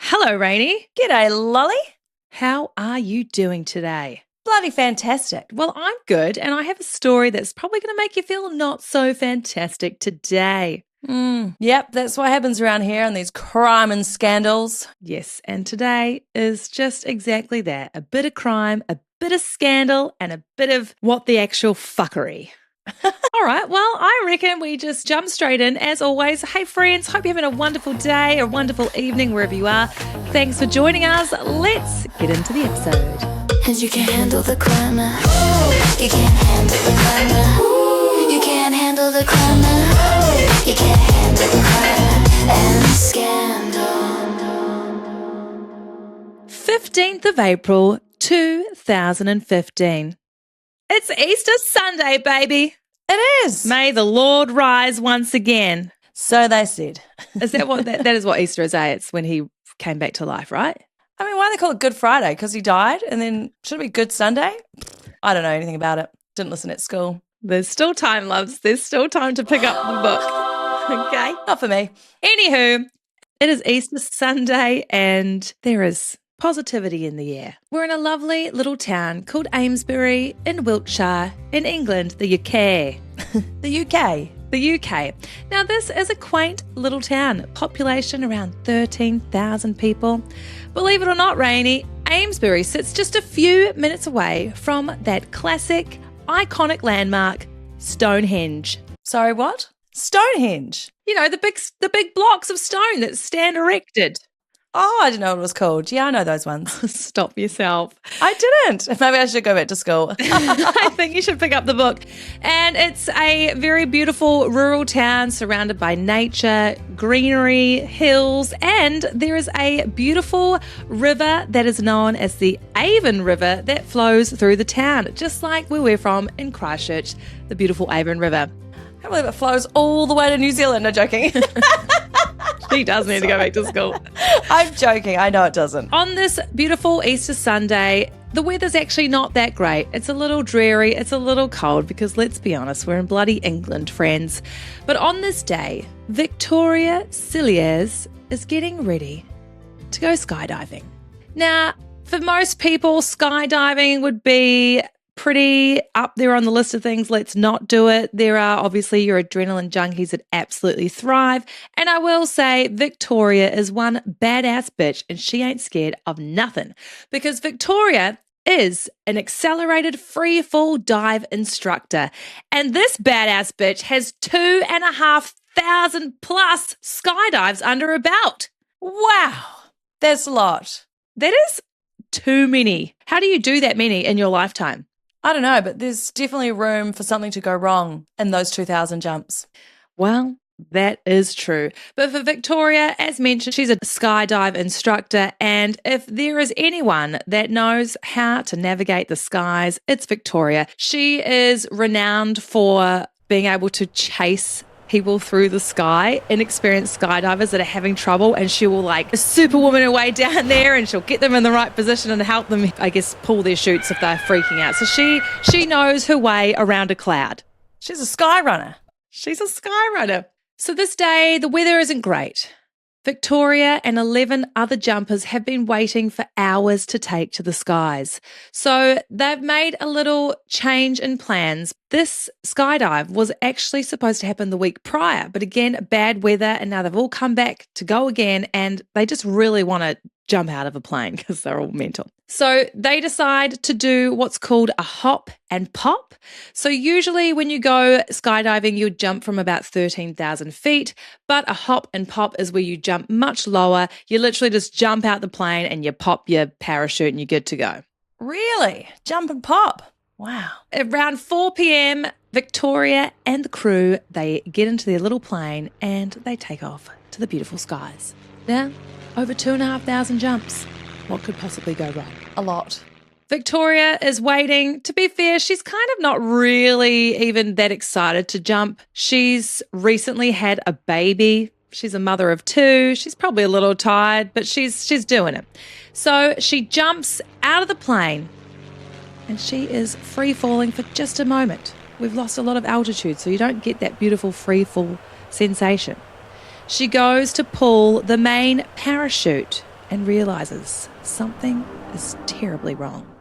Hello, Rainey. G'day, Lolly. How are you doing today? Bloody fantastic. Well, I'm good, and I have a story that's probably going to make you feel not so fantastic today. Yep, that's what happens around here in these crime and scandals. Yes, and today is just exactly that. A bit of crime, a bit of scandal, and a bit of what the actual fuckery. All right, well, I reckon we just jump straight in. As always, hey friends, hope you're having a wonderful day or wonderful evening wherever you are. Thanks for joining us. Let's get into the episode. And you can't handle the climate. You can't handle the climate. You can't handle the climate. You can't handle the crime and scandal. 15th of April, 2015. It's Easter Sunday, baby. It is. May the Lord rise once again. So they said. Is that what that is what Easter is, eh? It's when he came back to life, right? I mean, why do they call it Good Friday? Because he died, and then should it be Good Sunday? I don't know anything about it. Didn't listen at school. There's still time, loves. There's still time to pick up the book. Okay. Not for me. Anywho, it is Easter Sunday and there is positivity in the air. We're in a lovely little town called Amesbury in Wiltshire in England, the UK. The UK. The UK. Now, this is a quaint little town, population around 13,000 people. Believe it or not, Rainey, Amesbury sits just a few minutes away from that classic, iconic landmark, Stonehenge. Sorry, what? Stonehenge. You know, the big blocks of stone that stand erected. Oh, I didn't know what it was called. Yeah, I know those ones. Stop yourself. I didn't. Maybe I should go back to school. I think you should pick up the book. And it's a very beautiful rural town surrounded by nature, greenery, hills, and there is a beautiful river that is known as the Avon River that flows through the town, just like where we're from in Christchurch, the beautiful Avon River. I can't believe it flows all the way to New Zealand. No, joking. She does need to go back to school. I'm joking. I know it doesn't. On this beautiful Easter Sunday, the weather's actually not that great. It's a little dreary. It's a little cold because, let's be honest, we're in bloody England, friends. But on this day, Emile Cilliers is getting ready to go skydiving. Now, for most people, skydiving would be pretty up there on the list of things. Let's not do it. There are obviously your adrenaline junkies that absolutely thrive. And I will say Victoria is one badass bitch and she ain't scared of nothing because Victoria is an accelerated free fall dive instructor. And this badass bitch has 2,500 plus skydives under her belt. Wow. That's a lot. That is too many. How do you do that many in your lifetime? I don't know, but there's definitely room for something to go wrong in those 2,000 jumps. Well, that is true. But for Victoria, as mentioned, she's a skydive instructor. And if there is anyone that knows how to navigate the skies, it's Victoria. She is renowned for being able to chase people through the sky, inexperienced skydivers that are having trouble, and she will like superwoman her way down there and she'll get them in the right position and help them, I guess, pull their chutes if they're freaking out. So she knows her way around a cloud. She's a sky runner. She's a sky runner. So this day, the weather isn't great. Victoria and 11 other jumpers have been waiting for hours to take to the skies. So they've made a little change in plans. This skydive was actually supposed to happen the week prior, but again, bad weather, and now they've all come back to go again, and they just really want to jump out of a plane because they're all mental. So they decide to do what's called a hop and pop. So usually when you go skydiving, you jump from about 13,000 feet, but a hop and pop is where you jump much lower. You literally just jump out the plane and you pop your parachute and you're good to go. Really? Jump and pop? Wow. Around 4 p.m., Victoria and the crew, they get into their little plane and they take off to the beautiful skies. Now, over 2,500 jumps. What could possibly go wrong? A lot. Victoria is waiting. To be fair, she's kind of not really even that excited to jump. She's recently had a baby. She's a mother of 2. She's probably a little tired, but she's doing it. So she jumps out of the plane and she is free falling for just a moment. We've lost a lot of altitude, so you don't get that beautiful free fall sensation. She goes to pull the main parachute and realizes something is terribly wrong.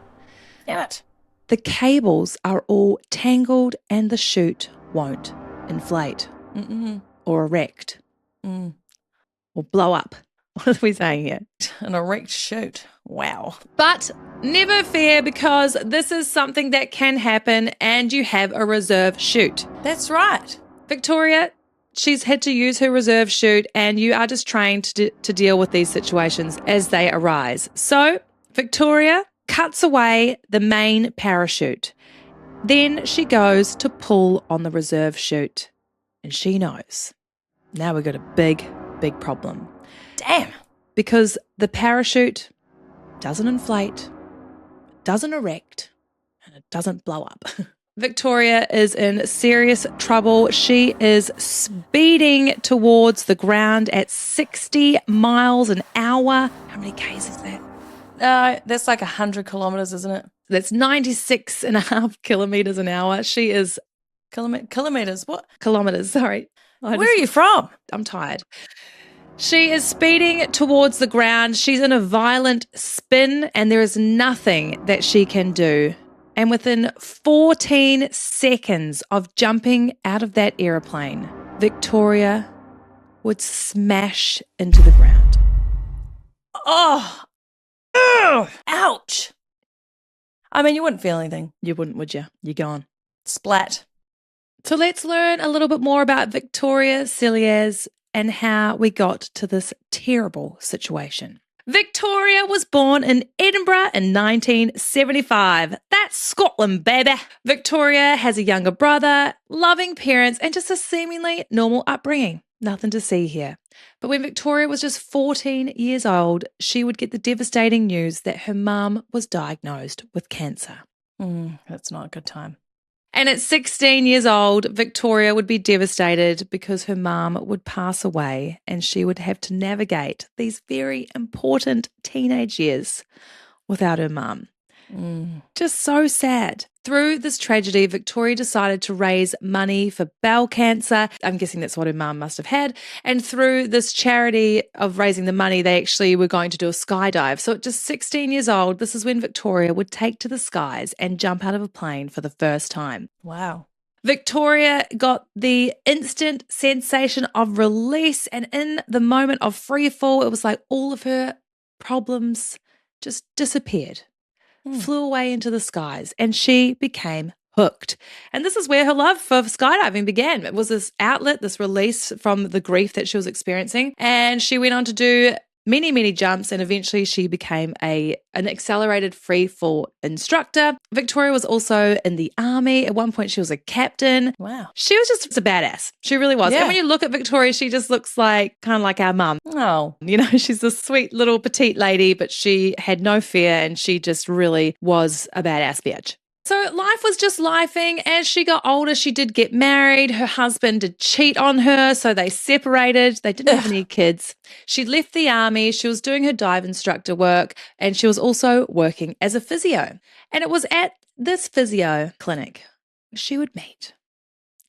Damn it. The cables are all tangled and the chute won't inflate or erect or blow up. What are we saying here? An erect chute. Wow. But never fear, because this is something that can happen and you have a reserve chute. That's right. Victoria, she's had to use her reserve chute, and you are just trained to deal with these situations as they arise. So Victoria cuts away the main parachute. Then she goes to pull on the reserve chute, and she knows now we've got a big, big problem. Damn. Because the parachute doesn't inflate, doesn't erect, and it doesn't blow up. Victoria is in serious trouble. She is speeding towards the ground at 60 miles an hour. How many Ks is that? That's like 100 kilometers, isn't it? That's 96.5 kilometers an hour. She is Kilometers? What? kilometers, sorry. Where are you from? I'm tired. She is speeding towards the ground. She's in a violent spin, and there is nothing that she can do. And within 14 seconds of jumping out of that aeroplane, Victoria would smash into the ground. Oh, ugh, ouch. I mean, you wouldn't feel anything. You wouldn't, would you? You're gone. Splat. So let's learn a little bit more about Victoria Cilliers and how we got to this terrible situation. Victoria was born in Edinburgh in 1975. That's Scotland, baby. Victoria has a younger brother, loving parents, and just a seemingly normal upbringing. Nothing to see here. But when Victoria was just 14 years old, she would get the devastating news that her mum was diagnosed with cancer. That's not a good time. And at 16 years old, Victoria would be devastated because her mum would pass away and she would have to navigate these very important teenage years without her mum. Just so sad. Through this tragedy, Victoria decided to raise money for bowel cancer. I'm guessing that's what her mum must have had. And through this charity of raising the money, they actually were going to do a skydive. So at just 16 years old, this is when Victoria would take to the skies and jump out of a plane for the first time. Wow. Victoria got the instant sensation of release, and in the moment of free fall, it was like all of her problems just disappeared. Flew away into the skies, and she became hooked. And this is where her love for skydiving began. It was this outlet, this release from the grief that she was experiencing. And she went on to do many, many jumps, and eventually she became an accelerated free fall instructor. Victoria was also in the army. At one point, she was a captain. Wow. She was just a badass. She really was. Yeah. And when you look at Victoria, she just looks like kind of like our mum. Oh. You know, she's this sweet little petite lady, but she had no fear and she just really was a badass bitch. So life was just lifing. As she got older, she did get married. Her husband did cheat on her, so they separated. They didn't have any kids. She left the army. She was doing her dive instructor work, and she was also working as a physio. And it was at this physio clinic she would meet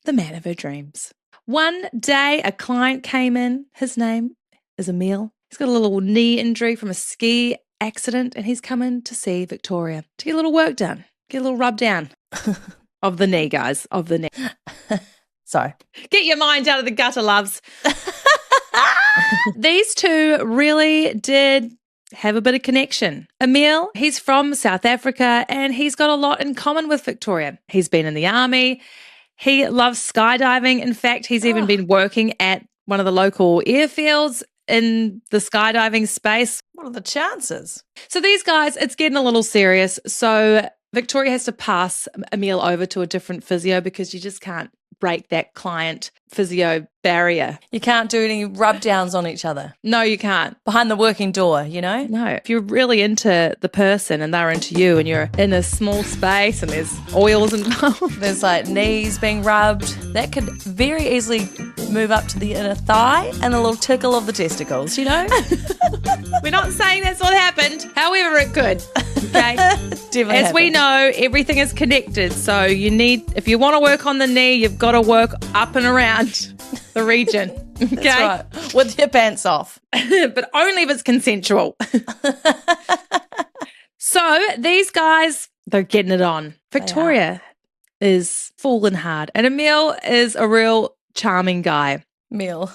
the man of her dreams. One day, a client came in. His name is Emile. He's got a little knee injury from a ski accident, and he's coming to see Victoria to get a little work done. Get a little rub down of the knee, guys, of the knee. Sorry. Get your mind out of the gutter, loves. These two really did have a bit of connection. Emile, he's from South Africa, and he's got a lot in common with Victoria. He's been in the army. He loves skydiving. In fact, he's even been working at one of the local airfields in the skydiving space. What are the chances? So these guys, it's getting a little serious. So Victoria has to pass Emile over to a different physio because you just can't break that client physio barrier. You can't do any rub downs on each other. No, you can't. Behind the working door, you know? No. If you're really into the person and they're into you and you're in a small space and there's oils involved. There's like knees being rubbed. That could very easily move up to the inner thigh and a little tickle of the testicles, you know? We're not saying that's what happened. However, it could. Okay? Definitely As we know, everything is connected. So you need, if you want to work on the knee, you've got to work up and around the region. Okay? That's right. With your pants off. But only if it's consensual. So these guys, they're getting it on. Victoria is falling hard, and Emile is a real charming guy. Meal.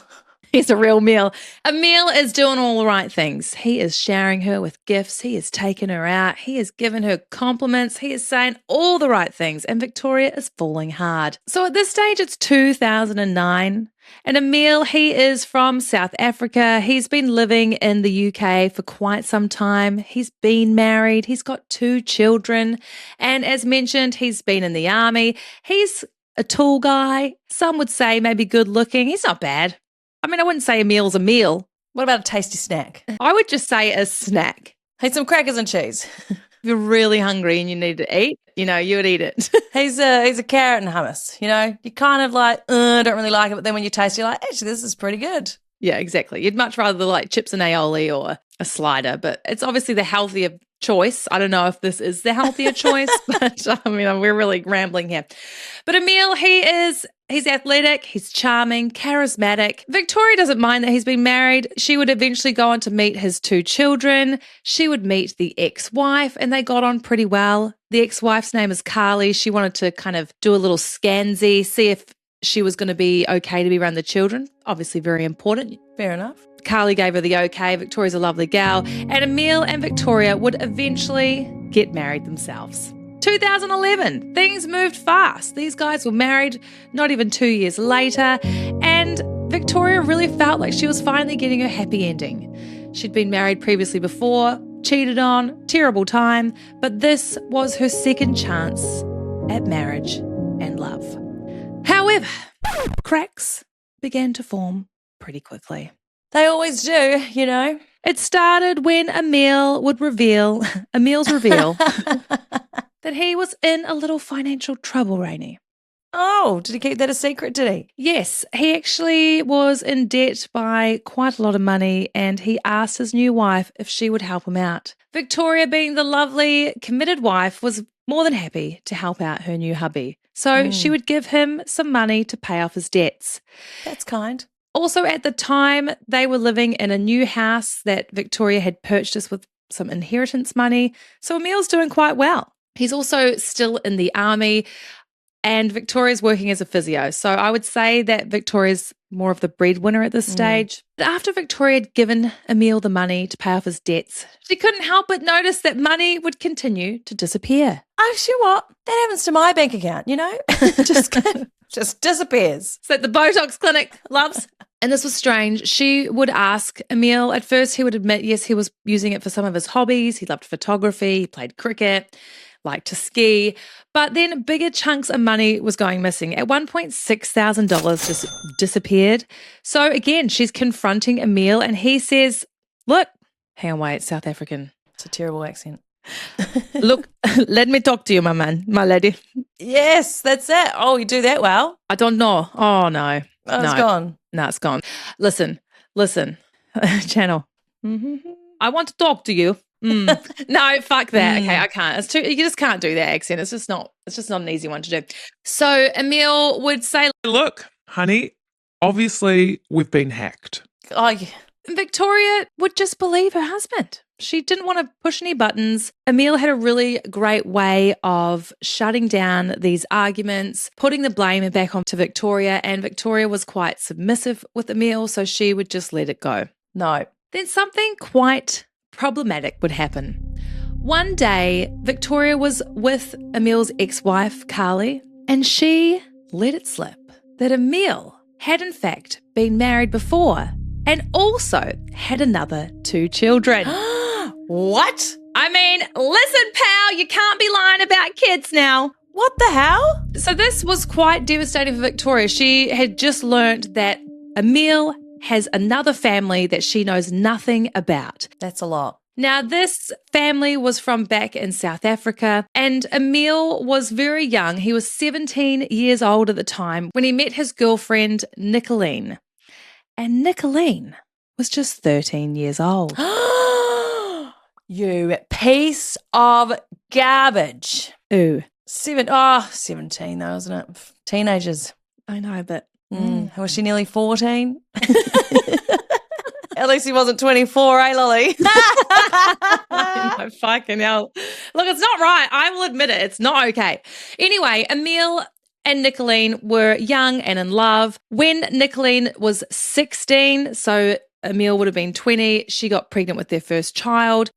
He's a real Emile. Emile is doing all the right things. He is showering her with gifts. He is taking her out. He is giving her compliments. He is saying all the right things. And Victoria is falling hard. So at this stage, it's 2009. And Emile, he is from South Africa. He's been living in the UK for quite some time. He's been married. He's got 2 children. And as mentioned, he's been in the army. He's a tall guy. Some would say maybe good looking. He's not bad. I mean, I wouldn't say a meal's a meal. What about a tasty snack? I would just say a snack. Hey, some crackers and cheese. If you're really hungry and you need to eat, you would eat it. He's a carrot and hummus, You kind of like, don't really like it, but then when you taste it, you're like, actually, this is pretty good. Yeah, exactly. You'd much rather like chips and aioli or a slider, but it's obviously the healthier choice. I don't know if this is the healthier choice, but I mean, we're really rambling here. But Emile, he's athletic, he's charming, charismatic. Victoria doesn't mind that he's been married. She would eventually go on to meet his 2 children. She would meet the ex-wife, and they got on pretty well. The ex-wife's name is Carly. She wanted to kind of do a little scansy, see if she was going to be okay to be around the children. Obviously very important. Fair enough. Carly gave her the okay. Victoria's a lovely gal. And Emile and Victoria would eventually get married themselves. 2011, things moved fast. These guys were married not even 2 years later, and Victoria really felt like she was finally getting her happy ending. She'd been married previously before, cheated on, terrible time, but this was her second chance at marriage and love. However, cracks began to form pretty quickly. They always do, It started when Emile's reveal that he was in a little financial trouble, Rainey. Oh, did he keep that a secret, did he? Yes, he actually was in debt by quite a lot of money, and he asked his new wife if she would help him out. Victoria, being the lovely, committed wife, was more than happy to help out her new hubby. So she would give him some money to pay off his debts. That's kind. Also, at the time, they were living in a new house that Victoria had purchased with some inheritance money. So Emile's doing quite well. He's also still in the army, and Victoria's working as a physio. So I would say that Victoria's more of the breadwinner at this stage. But after Victoria had given Emile the money to pay off his debts, she couldn't help but notice that money would continue to disappear. Oh, sure what? That happens to my bank account, just disappears. So the Botox clinic, loves. And this was strange. She would ask Emile. At first, he would admit, yes, he was using it for some of his hobbies. He loved photography. He played cricket, liked to ski. But then bigger chunks of money was going missing. At one point, $6,000 just disappeared. So again, she's confronting Emile, and he says, look, hang on, wait, South African. It's a terrible accent. Look, let me talk to you, my man, my lady. Yes, that's it. Oh, you do that well. I don't know. Oh, no. Oh, it's gone. No, it's gone. Listen, channel. I want to talk to you. No, fuck that. Okay, I can't. It's too. You just can't do that accent. It's just not an easy one to do. So Emile would say, look, honey, obviously we've been hacked. Oh, yeah. Victoria would just believe her husband. She didn't want to push any buttons. Emile had a really great way of shutting down these arguments, putting the blame back onto Victoria, and Victoria was quite submissive with Emile, so she would just let it go. No. Then something quite problematic would happen. One day, Victoria was with Emile's ex-wife, Carly, and she let it slip that Emile had in fact been married before and also had another 2 children. What? I mean, listen, pal, you can't be lying about kids now. What the hell? So this was quite devastating for Victoria. She had just learnt that Emile has another family that she knows nothing about. That's a lot. Now, this family was from back in South Africa, and Emile was very young. He was 17 years old at the time when he met his girlfriend, Nicoline. And Nicoline was just 13 years old. You piece of garbage. Ooh. 17 though, isn't it? Teenagers. I know, but Was she nearly 14? At least he wasn't 24, eh, Lolly? No, fucking hell. Look, it's not right. I will admit it. It's not okay. Anyway, Emile and Nicolene were young and in love. When Nicolene was 16, so Emile would have been 20, she got pregnant with their first child.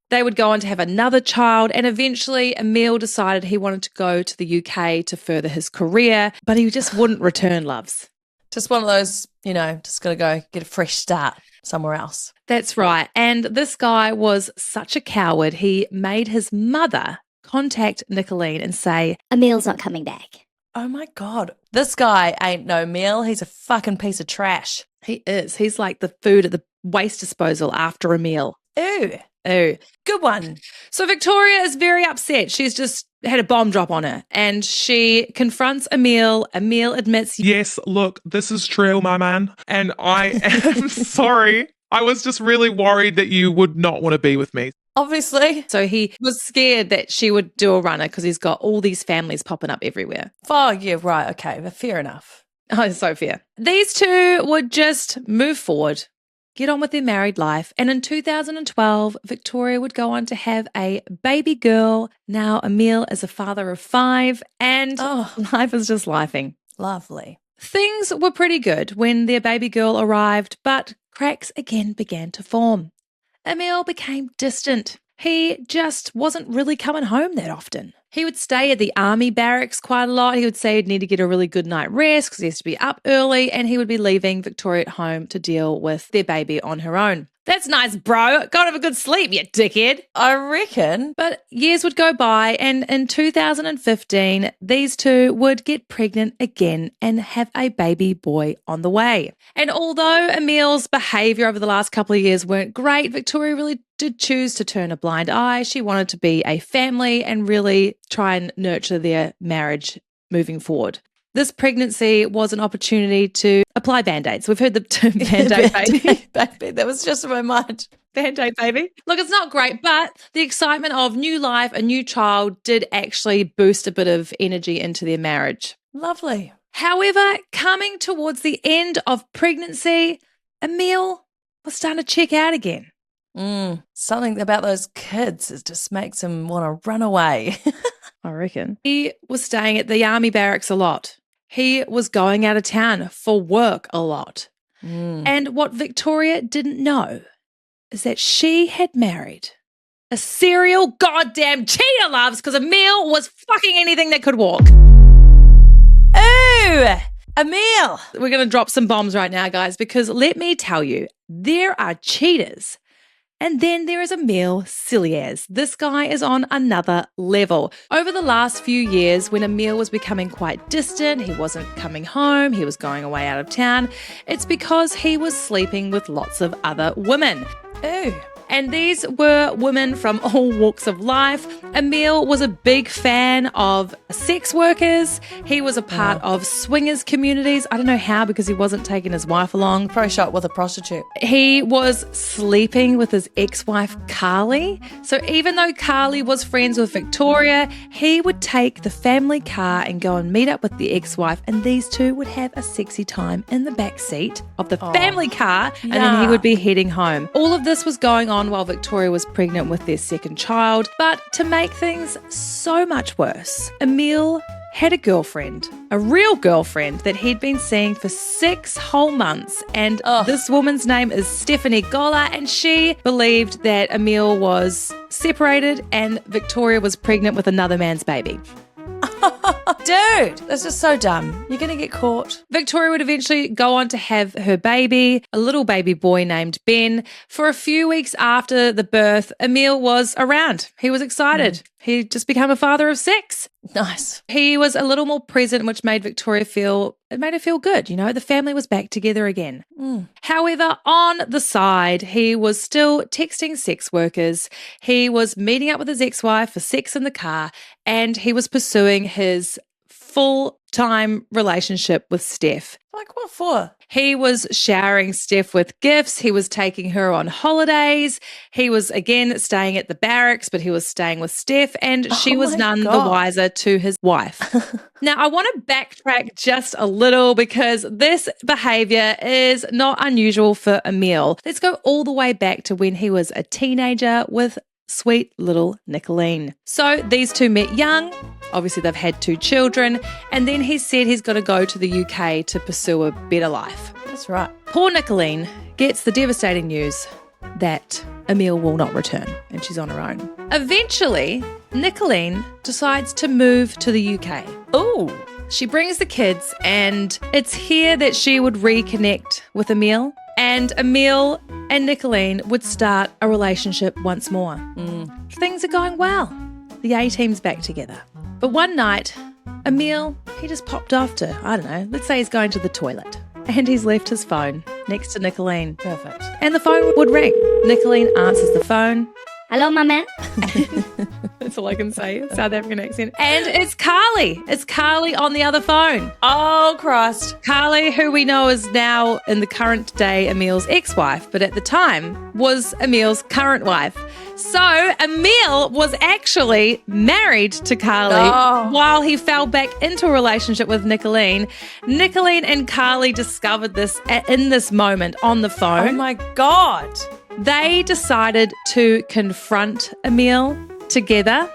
They would go on to have another child, and eventually Emile decided he wanted to go to the UK to further his career, but he just wouldn't return, loves. Just one of those, just got to go get a fresh start somewhere else. That's right. And this guy was such a coward. He made his mother contact Nicolene and say, Emile's not coming back. Oh my God. This guy ain't no meal. He's a fucking piece of trash. He is. He's like the food at the waste disposal after a meal. Ew. Ooh. Good one. So Victoria is very upset. She's just had a bomb drop on her and she confronts Emile. Emile admits, Yes, look, this is true, my man. And I am sorry. I was just really worried that you would not want to be with me. Obviously. so he was scared that she would do a runner because he's got all these families popping up everywhere. Oh, yeah, right. Okay. But fair enough. Oh, so fair. These two would just move forward, get on with their married life. And in 2012, Victoria would go on to have a baby girl. Now Emile is a father of 5 and life is just lifing. Lovely. Things were pretty good when their baby girl arrived, but cracks again began to form. Emile became distant. He just wasn't really coming home that often. He would stay at the army barracks quite a lot. He would say he'd need to get a really good night rest because he has to be up early, and he would be leaving Victoria at home to deal with their baby on her own. That's nice, bro. Go and have a good sleep, you dickhead. I reckon. But years would go by, and in 2015, these two would get pregnant again and have a baby boy on the way. And although Emile's behaviour over the last couple of years weren't great, Victoria really did choose to turn a blind eye. She wanted to be a family and really try and nurture their marriage moving forward. This pregnancy was an opportunity to apply Band-Aids. We've heard the term Band-Aid baby. Baby. That was just in my mind. Band-Aid baby. Look, it's not great, but the excitement of new life, a new child, did actually boost a bit of energy into their marriage. Lovely. However, coming towards the end of pregnancy, Emile was starting to check out again. Something about those kids just makes him want to run away. I reckon. He was staying at the army barracks a lot. He was going out of town for work a lot. And what Victoria didn't know is that she had married a serial goddamn cheater, loves, because Emile was fucking anything that could walk. Ooh, Emile. We're going to drop some bombs right now, guys, because let me tell you, there are cheaters. And then there is Emile Cilliers. This guy is on another level. Over the last few years, when Emile was becoming quite distant, he wasn't coming home, he was going away out of town, it's because he was sleeping with lots of other women. Ooh. And these were women from all walks of life. Emile was a big fan of sex workers. He was a part of swingers communities. I don't know how, because he wasn't taking his wife along. Probably shot with a prostitute. He was sleeping with his ex-wife, Carly. So even though Carly was friends with Victoria, he would take the family car and go and meet up with the ex-wife, and these two would have a sexy time in the back seat of the family car, and then he would be heading home. All of this was going on while Victoria was pregnant with their second child. But to make things so much worse, Emile had a girlfriend, a real girlfriend that he'd been seeing for 6 whole months. And this woman's name is Stephanie Golla, and she believed that Emile was separated and Victoria was pregnant with another man's baby. Dude, that's just so dumb. You're going to get caught. Victoria would eventually go on to have her baby, a little baby boy named Ben. For a few weeks after the birth, Emile was around. He was excited. He just became a father of 6. Nice. He was a little more present, which made Victoria feel good. You know, the family was back together again. However, on the side, he was still texting sex workers. He was meeting up with his ex-wife for sex in the car, and he was pursuing his full-time relationship with Steph. Like what for? He was showering Steph with gifts. He was taking her on holidays. He was, again, staying at the barracks, but he was staying with Steph, and she was my none the God. wiser to his wife. Now, I want to backtrack just a little because this behavior is not unusual for Emile. Let's go all the way back to when he was a teenager with sweet little Nicolene. So these two met young. Obviously, they've had 2 children. And then he said he's got to go to the UK to pursue a better life. That's right. Poor Nicolene gets the devastating news that Emile will not return and she's on her own. Eventually, Nicolene decides to move to the UK. Ooh. She brings the kids, and it's here that she would reconnect with Emile. And Emile and Nicolene would start a relationship once more. Things are going well. The A-team's back together. But one night, Emile, he just popped off to, I don't know, let's say he's going to the toilet. And he's left his phone next to Nicolene. Perfect. And the phone would ring. Nicolene answers the phone. Hello, my man. That's all I can say. South African accent. And it's Carly. It's Carly on the other phone. Oh, Christ. Carly, who we know is now in the current day Emile's ex-wife, but at the time was Emile's current wife. So Emile was actually married to Carly while he fell back into a relationship with Nicolene. Nicolene and Carly discovered this in this moment on the phone. Oh, my God. They decided to confront Emile together.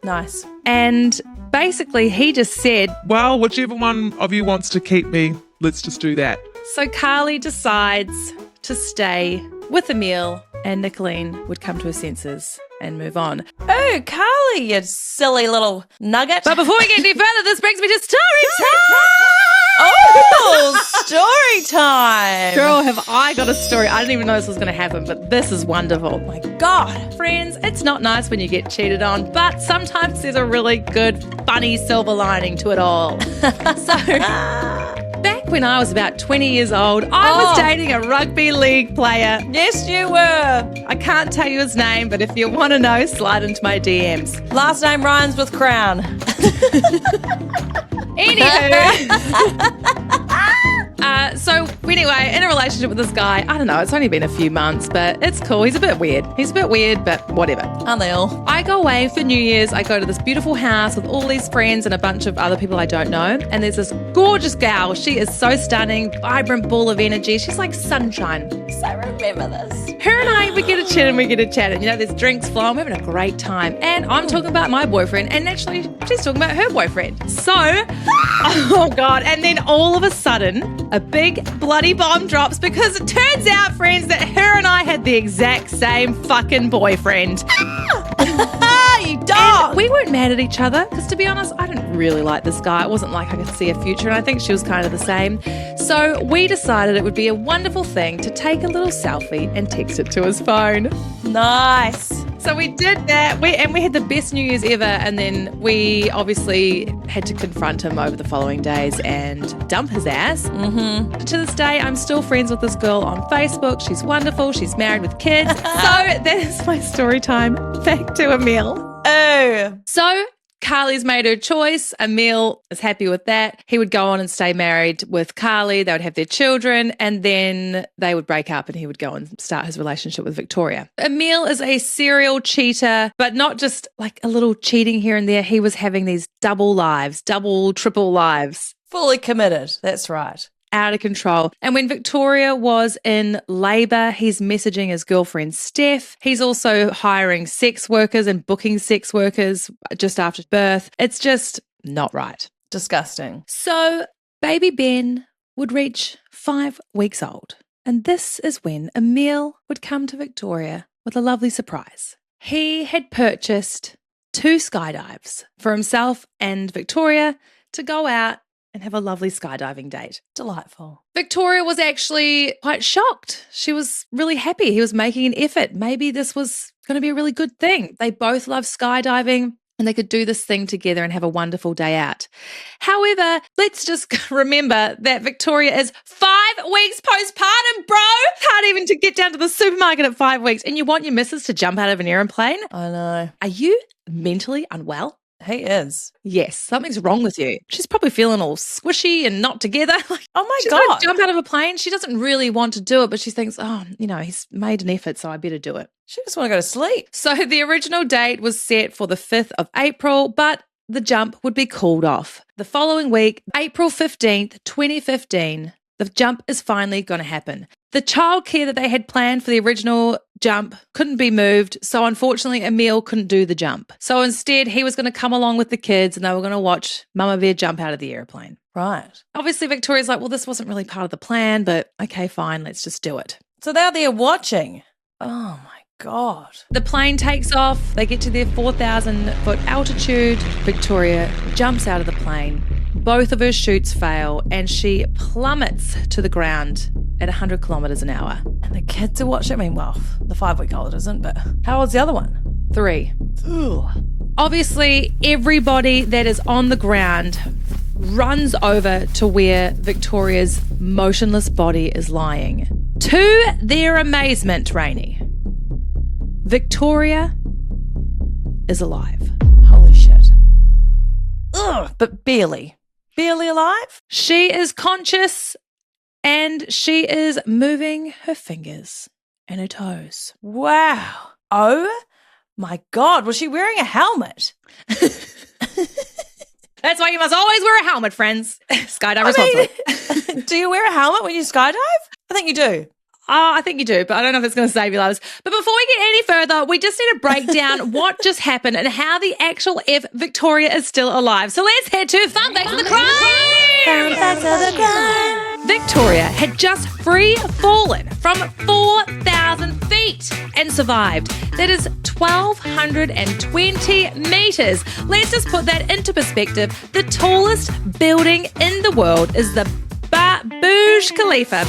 Nice. And basically he just said, Well, whichever one of you wants to keep me, let's just do that. so Carly decides to stay with Emile and Nicolene would come to her senses and move on. Oh, Carly, you silly little nugget. But before we get any further, this brings me to story time! Oh, story time. Girl, have I got a story. I didn't even know this was going to happen, but this is wonderful. Oh, my God. Friends, it's not nice when you get cheated on, but sometimes there's a really good, funny silver lining to it all. So, back when I was about 20 years old, I was dating a rugby league player. Yes, you were. I can't tell you his name, but if you want to know, slide into my DMs. Last name rhymes with crown. So anyway, in a relationship with this guy, I don't know, it's only been a few months, but it's cool. He's a bit weird, but whatever. Aren't they all? I go away for New Year's. I go to this beautiful house with all these friends and a bunch of other people I don't know. And there's this gorgeous gal. She is so stunning, vibrant ball of energy. She's like sunshine. So remember this. Her and I, we get a chat and, there's drinks flowing. We're having a great time. And I'm talking about my boyfriend, and actually she's talking about her boyfriend. So, oh God. And then all of a sudden, a big bloody bomb drops because it turns out, friends, that her and I had the exact same fucking boyfriend. You dog. And we weren't mad at each other because, to be honest, I didn't really like this guy. It wasn't like I could see a future, and I think she was kind of the same. So we decided it would be a wonderful thing to take a little selfie and text it to his phone. Nice. So we did that, we had the best New Year's ever, and then we obviously had to confront him over the following days and dump his ass. To this day, I'm still friends with this girl on Facebook. She's wonderful. She's married with kids. So that is my story time. Back to Emile. Oh. So Carly's made her choice. Emile is happy with that. He would go on and stay married with Carly. They would have their children, and then they would break up and he would go and start his relationship with Victoria. Emile is a serial cheater, but not just like a little cheating here and there. He was having these double lives, double, triple lives. Fully committed. That's right. Out of control. And when Victoria was in labour, he's messaging his girlfriend Steph. He's also hiring sex workers and booking sex workers just after birth. It's just not right. Disgusting. So baby Ben would reach 5 weeks old. And this is when Emile would come to Victoria with a lovely surprise. He had purchased 2 skydives for himself and Victoria to go out and have a lovely skydiving date. Delightful. Victoria was actually quite shocked. She was really happy. He was making an effort. Maybe this was going to be a really good thing. They both love skydiving and they could do this thing together and have a wonderful day out. However, let's just remember that Victoria is 5 weeks postpartum, bro. Can't even to get down to the supermarket at 5 weeks. And you want your missus to jump out of an aeroplane? I know. Are you mentally unwell? He is. Yes, something's wrong with you. She's probably feeling all squishy and not together. Oh my She's going God. to jump out of a plane. She doesn't really want to do it, but she thinks, oh, he's made an effort, so I better do it. She just want to go to sleep. So the original date was set for the 5th of April, but the jump would be called off. The following week, April 15th, 2015, the jump is finally going to happen. The childcare that they had planned for the original jump couldn't be moved, so unfortunately Emile couldn't do the jump. So instead, he was going to come along with the kids and they were going to watch Mama Bear jump out of the airplane. Right. Obviously, Victoria's like, well, this wasn't really part of the plan, but okay, fine, let's just do it. So they're there watching. Oh my God. The plane takes off. They get to their 4,000-foot altitude. Victoria jumps out of the plane. Both of her chutes fail and she plummets to the ground at 100 kilometres an hour. And the kids are watching. I mean, well, the 5-week-old isn't, but how old's the other one? 3. Ugh. Obviously, everybody that is on the ground runs over to where Victoria's motionless body is lying. To their amazement, Rainey, Victoria is alive. Holy shit. Ugh, but barely. Barely alive? She is conscious and she is moving her fingers and her toes. Wow. Oh my God. Was she wearing a helmet? That's why you must always wear a helmet, friends. Skydive responsibly. Do you wear a helmet when you skydive? I think you do. Oh, I think you do, but I don't know if it's going to save your lives. But before we get any further, we just need to break down what just happened and how the actual F Victoria is still alive. So let's head to Fun Facts of the Crime! Fun facts of the crime. Victoria had just free fallen from 4,000 feet and survived. That is 1,220 meters. Let's just put that into perspective. The tallest building in the world is the Burj Khalifa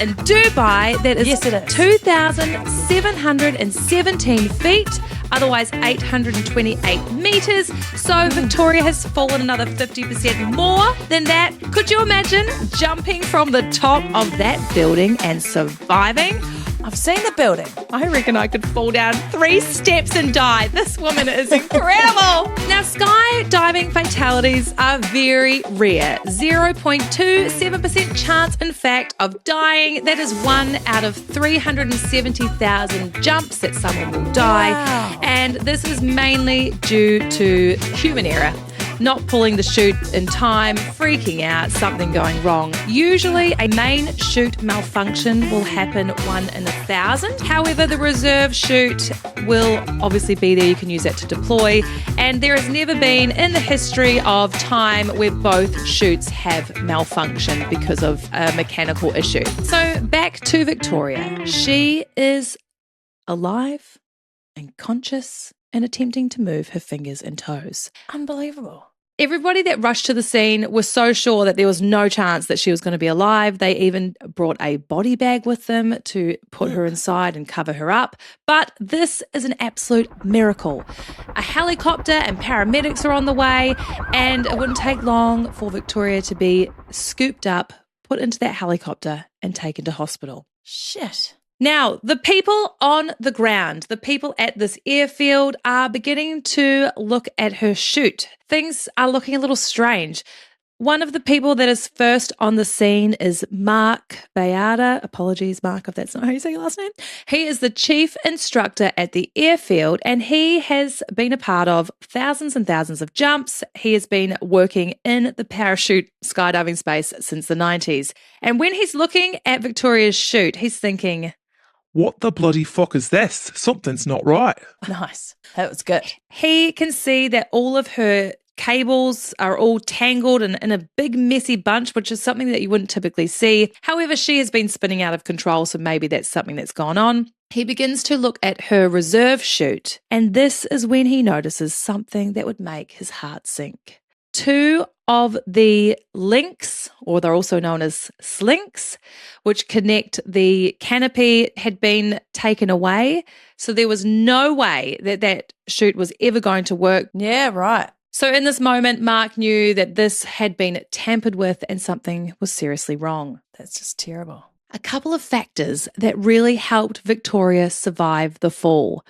in Dubai. That is, Yes, it is. 2,717 feet, otherwise 828 meters. So Victoria has fallen another 50% more than that. Could you imagine jumping from the top of that building and surviving? I've seen the building. I reckon I could fall down 3 steps and die. This woman is incredible. Now, skydiving fatalities are very rare. 0.27% chance, in fact, of dying. That is 1 out of 370,000 jumps that someone will die. Wow. And this is mainly due to human error. Not pulling the chute in time, freaking out, something going wrong. Usually a main chute malfunction will happen 1 in 1,000. However, the reserve chute will obviously be there. You can use that to deploy. And there has never been in the history of time where both chutes have malfunctioned because of a mechanical issue. So back to Victoria. She is alive and conscious and attempting to move her fingers and toes. Unbelievable. Everybody that rushed to the scene was so sure that there was no chance that she was going to be alive. They even brought a body bag with them to put her inside and cover her up. But this is an absolute miracle. A helicopter and paramedics are on the way, and it wouldn't take long for Victoria to be scooped up, put into that helicopter, and taken to hospital. Shit. Now, the people on the ground, the people at this airfield are beginning to look at her chute. Things are looking a little strange. One of the people that is first on the scene is Mark Bayada. Apologies, Mark, if that's not how you say your last name. He is the chief instructor at the airfield, and he has been a part of thousands and thousands of jumps. He has been working in the parachute skydiving space since the 90s. And when he's looking at Victoria's chute, he's thinking, What the bloody fuck is this? Something's not right. Nice. That was good. he can see that all of her cables are all tangled and in a big messy bunch, which is something that you wouldn't typically see. However, she has been spinning out of control, so maybe that's something that's gone on. He begins to look at her reserve chute, and this is when he notices something that would make his heart sink. 2 of the links, or they're also known as slinks, which connect the canopy, had been taken away. So there was no way that that chute was ever going to work. Yeah, right. So in this moment, Mark knew that this had been tampered with and something was seriously wrong. That's just terrible. A couple of factors that really helped Victoria survive the fall.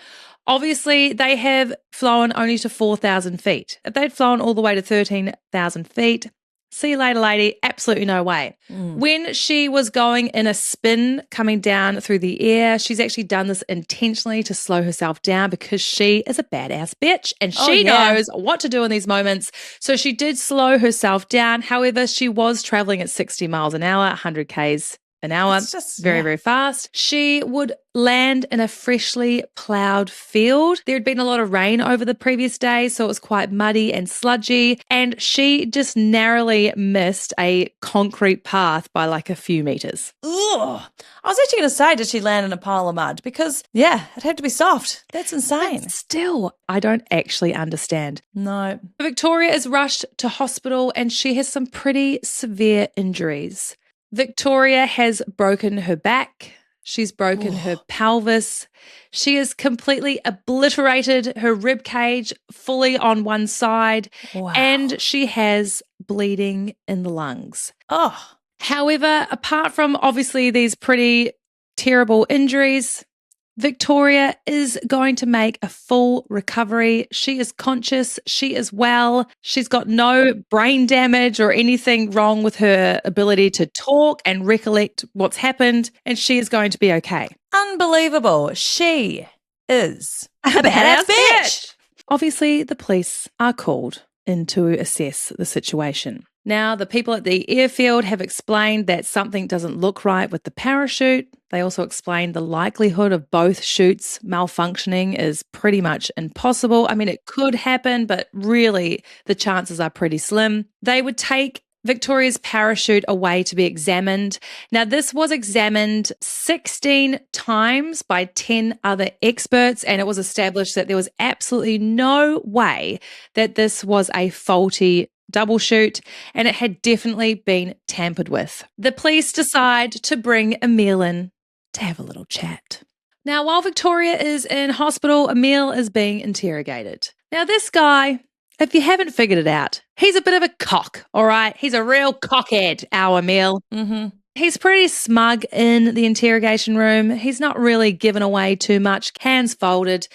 Obviously, they have flown only to 4,000 feet. If they'd flown all the way to 13,000 feet, see you later, lady. Absolutely no way. When she was going in a spin coming down through the air, she's actually done this intentionally to slow herself down because she is a badass bitch and she knows what to do in these moments. So she did slow herself down. However, she was traveling at 60 miles an hour, 100 Ks an hour. It's just very fast. She would land in a freshly plowed field. There had been a lot of rain over the previous day, so it was quite muddy and sludgy. And she just narrowly missed a concrete path by like a few meters. Ugh. I was actually going to say, did she land in a pile of mud? Because, yeah, it had to be soft. That's insane. But still, I don't actually understand. No. Victoria is rushed to hospital and she has some pretty severe injuries. Victoria has broken her back. She's broken her pelvis. She has completely obliterated her rib cage fully on one side. Wow. And she has bleeding in the lungs. Oh. However, apart from obviously these pretty terrible injuries, Victoria is going to make a full recovery. She is conscious. She is well. She's got no brain damage or anything wrong with her ability to talk and recollect what's happened, and she is going to be okay. Unbelievable. She is a badass bitch. Obviously, the police are called in to assess the situation. Now, the people at the airfield have explained that something doesn't look right with the parachute. They also explained the likelihood of both chutes malfunctioning is pretty much impossible. I mean, it could happen, but really the chances are pretty slim. They would take Victoria's parachute away to be examined. Now, this was examined 16 times by 10 other experts, and it was established that there was absolutely no way that this was a faulty double chute, and it had definitely been tampered with. The police decide to bring Emile in to have a little chat. Now, while Victoria is in hospital, Emile is being interrogated. Now, this guy, if you haven't figured it out, he's a bit of a cock, all right? He's a real cockhead, our Emile. He's pretty smug in the interrogation room. He's not really given away too much, hands folded,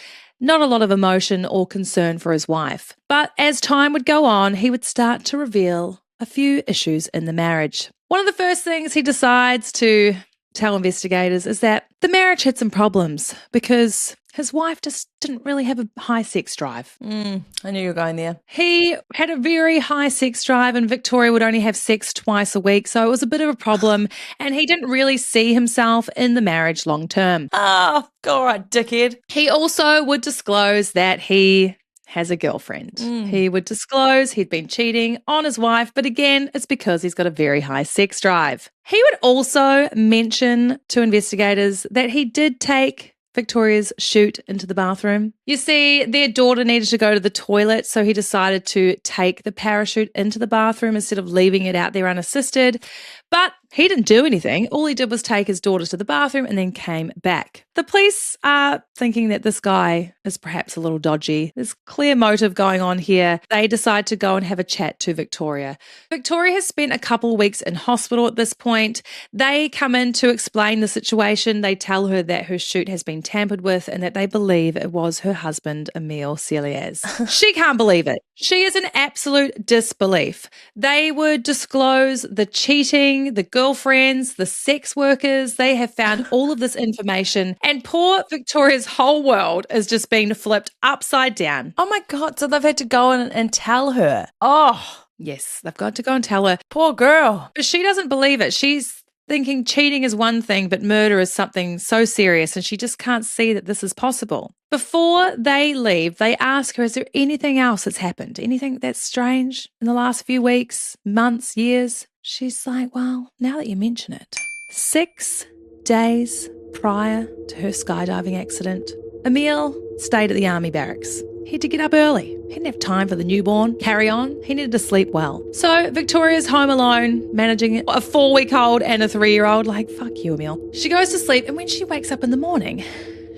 not a lot of emotion or concern for his wife. But as time would go on, he would start to reveal a few issues in the marriage. One of the first things he decides to tell investigators is that the marriage had some problems because his wife just didn't really have a high sex drive. I knew you were going there. He had a very high sex drive and Victoria would only have sex twice a week, so it was a bit of a problem and he didn't really see himself in the marriage long term. Oh, all right, dickhead. He also would disclose that he has a girlfriend. He would disclose he'd been cheating on his wife, but again, it's because he's got a very high sex drive. He would also mention to investigators that he did take Victoria's chute into the bathroom. You see, their daughter needed to go to the toilet, so he decided to take the parachute into the bathroom instead of leaving it out there unassisted. But he didn't do anything. All he did was take his daughter to the bathroom and then came back. The police are thinking that this guy is perhaps a little dodgy. There's clear motive going on here. They decide to go and have a chat to Victoria. Victoria has spent a couple of weeks in hospital at this point. They come in to explain the situation. They tell her that her chute has been tampered with and that they believe it was her husband, Emile Cilliers. She can't believe it. She is in absolute disbelief. They would disclose the cheating, the girlfriends, the sex workers. They have found all of this information and poor Victoria's whole world is just being flipped upside down. Oh my God, so they've had to go in and tell her. Oh, yes, they've got to go and tell her. Poor girl. But she doesn't believe it. She's thinking cheating is one thing, but murder is something so serious, and she just can't see that this is possible. Before they leave, they ask her, is there anything else that's happened? Anything that's strange in the last few weeks, months, years? She's like, well, now that you mention it, 6 days prior to her skydiving accident, Emile stayed at the army barracks. He had to get up early. He didn't have time for the newborn. Carry on. He needed to sleep well. So Victoria's home alone, managing a 4-week-old and a 3-year-old. Like, fuck you, Emile. She goes to sleep, and when she wakes up in the morning,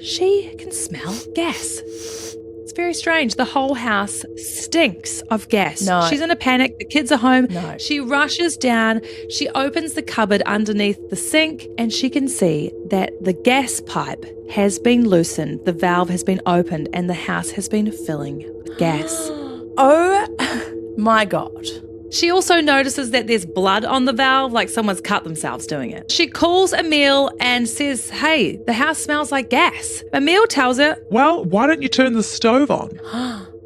she can smell gas. It's very strange. The whole house stinks of gas. No. She's in a panic. The kids are home. No. She rushes down. She opens the cupboard underneath the sink and she can see that the gas pipe has been loosened. The valve has been opened and the house has been filling with gas. Oh my God. She also notices that there's blood on the valve, like someone's cut themselves doing it. She calls Emile and says, hey, the house smells like gas. Emile tells her, Well, why don't you turn the stove on?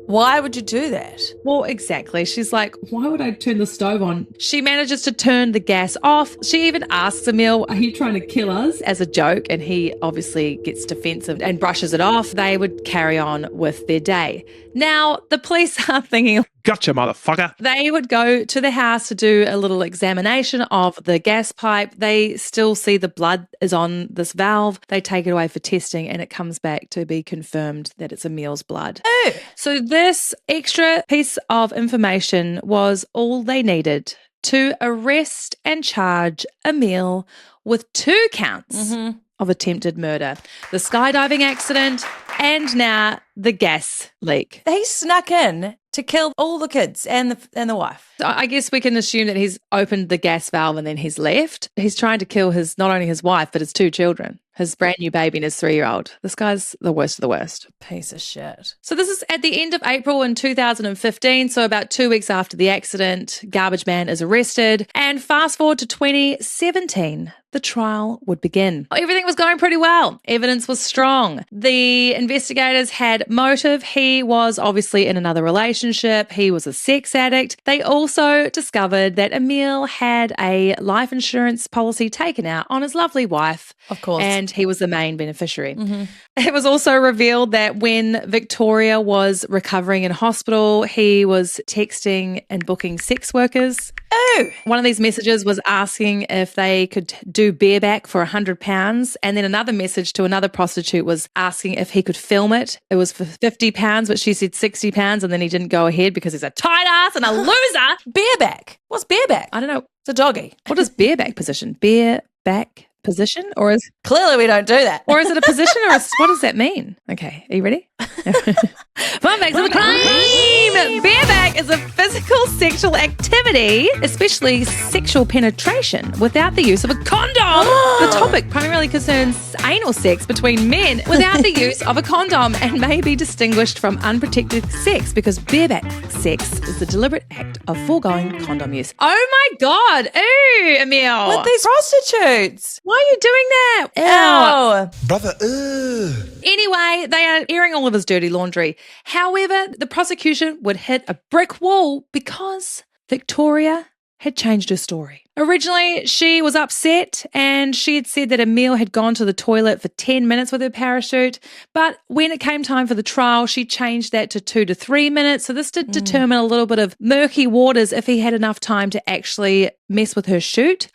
Why would you do that? well, exactly. She's like, why would I turn the stove on? She manages to turn the gas off. She even asks Emile, are you trying to kill us? As a joke. And he obviously gets defensive and brushes it off. They would carry on with their day. Now, the police are thinking, Gotcha, motherfucker. they would go to the house to do a little examination of the gas pipe. They still see the blood is on this valve. They take it away for testing and it comes back to be confirmed that it's Emile's blood. Ew. So this extra piece of information was all they needed to arrest and charge Emile with 2 counts of attempted murder. The skydiving accident and now the gas leak. He snuck in to kill all the kids and the wife. So I guess we can assume that he's opened the gas valve and then he's left. He's trying to kill not only his wife, but his 2 children, his brand new baby and his 3-year-old. This guy's the worst of the worst. Piece of shit. So this is at the end of April in 2015, so about 2 weeks after the accident, Garbage Man is arrested. And fast forward to 2017, the trial would begin. Everything was going pretty well. Evidence was strong. The investigators had motive. He was obviously in another relationship. He was a sex addict. They also discovered that Emile had a life insurance policy taken out on his lovely wife. Of course. And he was the main beneficiary. It was also revealed that when Victoria was recovering in hospital, he was texting and booking sex workers. Ew. One of these messages was asking if they could do bareback for £100. And then another message to another prostitute was asking if he could film it. It was for £50, but she said £60. And then he didn't go ahead because he's a tight ass and a loser. Bareback. What's bareback? I don't know. It's a doggy. What is bareback position? Bareback position? Or is Clearly we don't do that. Or is it a position what does that mean? Okay, are you ready? Fun facts of the crime! Bareback is a physical sexual activity, especially sexual penetration, without the use of a condom. The topic primarily concerns anal sex between men without the use of a condom and may be distinguished from unprotected sex because bareback sex is the deliberate act of foregoing condom use. Oh my God! Ooh, Emile! With these prostitutes. Why are you doing that? Ew. Brother, ugh. Anyway, they are airing all of his dirty laundry. However, the prosecution would hit a brick wall because Victoria had changed her story. Originally, she was upset and she had said that Emile had gone to the toilet for 10 minutes with her parachute. But when it came time for the trial, she changed that to 2 to 3 minutes. So this did determine a little bit of murky waters if he had enough time to actually mess with her chute.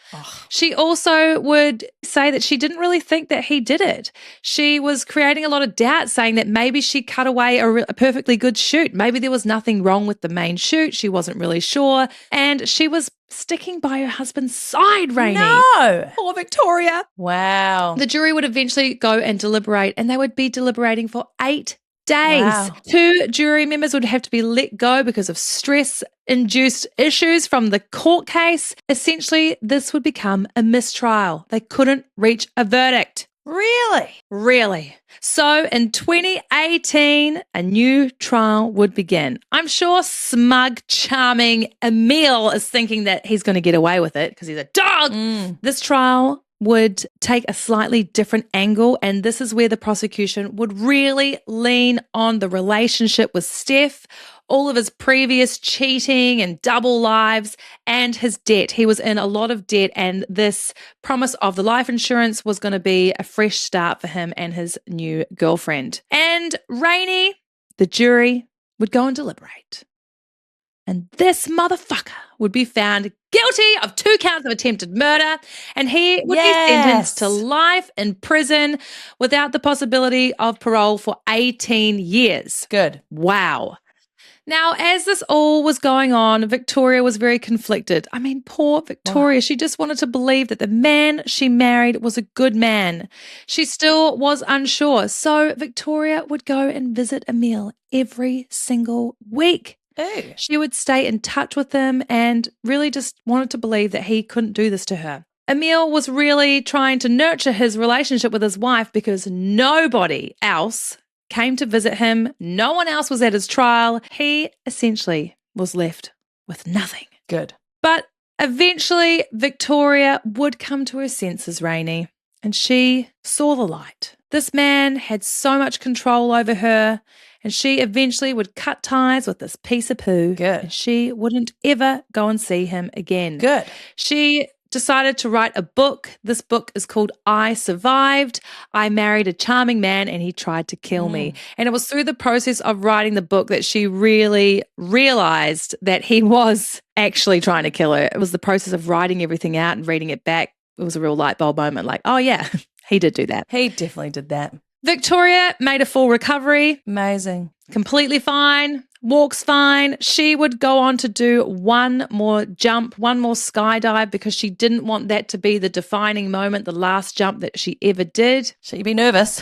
She also would say that she didn't really think that he did it. She was creating a lot of doubt, saying that maybe she cut away a perfectly good chute. Maybe there was nothing wrong with the main chute. She wasn't really sure. And she was sticking by her husband's side, Rainey. No. Poor Victoria. Wow. The jury would eventually go and deliberate, and they would be deliberating for 8 days. Wow. 2 jury members would have to be let go because of stress-induced issues from the court case. Essentially, this would become a mistrial. They couldn't reach a verdict. Really? Really. So in 2018, a new trial would begin. I'm sure smug, charming Emile is thinking that he's going to get away with it because he's a dog. This trial would take a slightly different angle, and this is where the prosecution would really lean on the relationship with Steph, all of his previous cheating and double lives, and his debt. He was in a lot of debt, and this promise of the life insurance was going to be a fresh start for him and his new girlfriend. And Rainey, the jury, would go and deliberate. And this motherfucker would be found guilty of 2 counts of attempted murder, and he would be sentenced to life in prison without the possibility of parole for 18 years. Good. Wow. Now, as this all was going on, Victoria was very conflicted. I mean, poor Victoria. She just wanted to believe that the man she married was a good man. She still was unsure. So Victoria would go and visit Emile every single week. Ooh. She would stay in touch with him and really just wanted to believe that he couldn't do this to her. Emile was really trying to nurture his relationship with his wife because nobody else came to visit him. No one else was at his trial. He essentially was left with nothing. Good. But eventually, Victoria would come to her senses, Rainey, and she saw the light. This man had so much control over her, and she eventually would cut ties with this piece of poo. Good. And she wouldn't ever go and see him again. Good. She decided to write a book. This book is called I Survived. I married a charming man and he tried to kill me. And it was through the process of writing the book that she really realized that he was actually trying to kill her. It was the process of writing everything out and reading it back. It was a real light bulb moment like, oh yeah, he did do that. He definitely did that. Victoria made a full recovery. Amazing. Completely fine, walks fine. She would go on to do one more jump, one more skydive because she didn't want that to be the defining moment, the last jump that she ever did. She'd be nervous.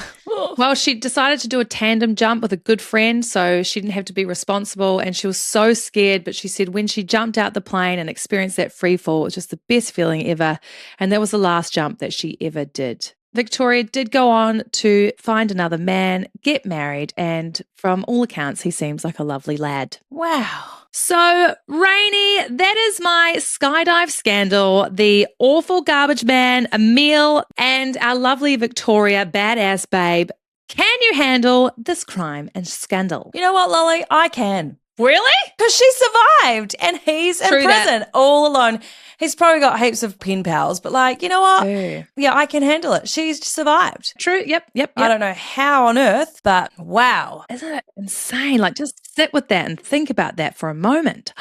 Well, she decided to do a tandem jump with a good friend so she didn't have to be responsible, and she was so scared, but she said when she jumped out the plane and experienced that free fall, it was just the best feeling ever, and that was the last jump that she ever did. Victoria did go on to find another man, get married, and from all accounts, he seems like a lovely lad. Wow. So, Rainey, that is my skydive scandal, the awful garbage man, Emile, and our lovely Victoria, badass babe. Can you handle this crime and scandal? You know what, Lolly? I can. Really? Because she survived and he's in True prison all alone. He's probably got heaps of pen pals, but like, you know what? True. Yeah, I can handle it. She's survived. True. Yep. I don't know how on earth, but wow. Isn't it insane? Like, just sit with that and think about that for a moment.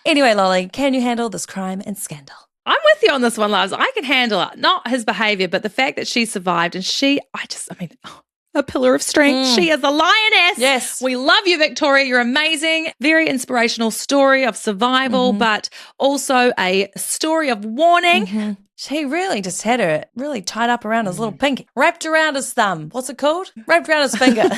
Anyway, Lolly, can you handle this crime and scandal? I'm with you on this one, loves. I can handle it. Not his behavior, but the fact that she survived and a pillar of strength. She is a lioness. Yes. We love you, Victoria. You're amazing. Very inspirational story of survival, but also a story of warning. She really just had her really tied up around his little pinky, wrapped around his thumb. What's it called? Wrapped around his finger.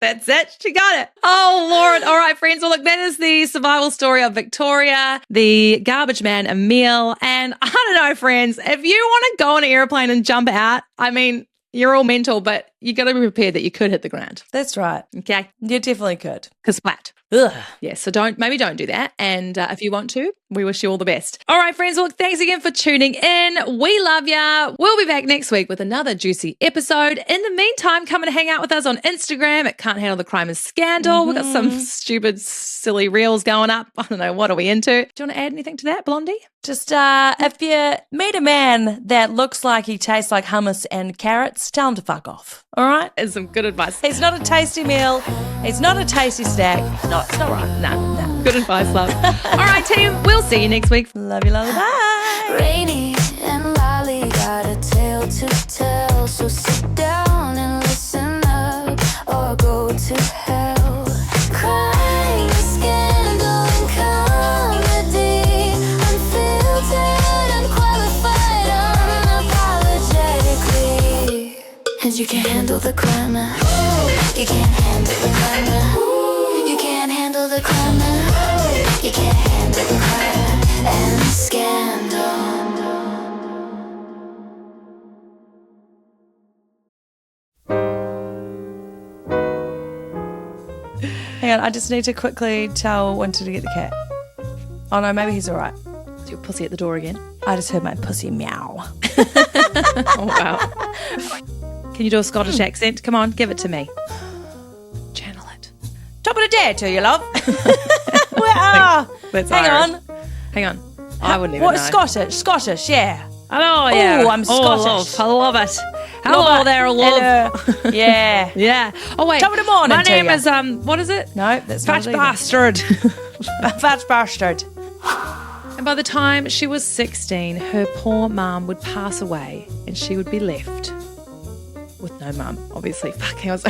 That's it. She got it. Oh, Lord. All right, friends. Well, look, that is the survival story of Victoria, the garbage man, Emile. And I don't know, friends, if you want to go on an airplane and jump out, I mean, you're all mental, but you got to be prepared that you could hit the ground. That's right. Okay? You definitely could. Because flat. Ugh. Yeah, so maybe don't do that. And if you want to, we wish you all the best. All right, friends. Well, thanks again for tuning in. We love ya. We'll be back next week with another juicy episode. In the meantime, come and hang out with us on Instagram at Can't Handle the Crime and Scandal. We've got some stupid, silly reels going up. I don't know. What are we into? Do you want to add anything to that, Blondie? Just if you meet a man that looks like he tastes like hummus and carrots, tell him to fuck off. All right? That's some good advice. It's not a tasty meal. It's not a tasty snack. No, it's not right. Nah. Good advice, love. All right, team. We'll see you next week. Love you, bye. Rainy and Lolly got a tale to tell, so sit down and listen up or go to hell. Crime, scandal, and comedy, unfiltered, unqualified, unapologetically. And you can't handle the crime, you can't handle the crime, you can't handle the crime, you can't handle the crime and scandal. Hang on, I just need to quickly tell Winter to get the cat. Oh no, maybe he's all right. Is your pussy at the door again? I just heard my pussy meow. Oh, wow. Can you do a Scottish accent? Come on, give it to me. Channel it. Top of the day to you, love. That's Hang Irish. on. Hang on. I wouldn't even What, know. Scottish, yeah. Hello, yeah. Ooh, I'm Scottish. I love it. Hello there, love. Hello. Yeah. Yeah. Oh, wait. Top of the morning My to name you. is, what is it? No, that's not Fat it either. Bastard. Fat bastard. And by the time she was 16, her poor mum would pass away and she would be left with no mum, obviously. Fucking, I was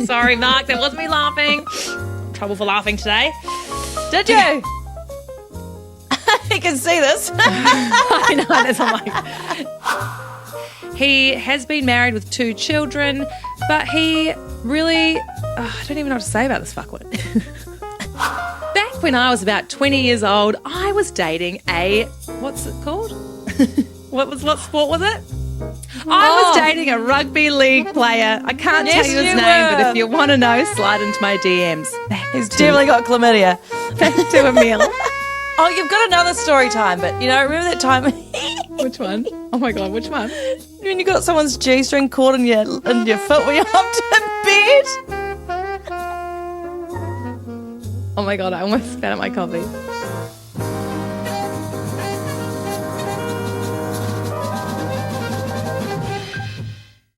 Sorry, Mark, that wasn't me laughing. Trouble for laughing today. Did you? You can see this. I know, that's he has been married with 2 children, but he really, I don't even know what to say about this fuckwit. Back when I was about 20 years old, I was dating what's it called? What sport was it? I was dating a rugby league player. I can't tell you his name, but if you want to know, slide into my DMs. He's definitely got chlamydia. Back to Emile. Oh, you've got another story time, but remember that time Which one? Oh my God, which one? when you got someone's G-string caught in your foot when you hopped in bed? Oh my God, I almost spat out my coffee.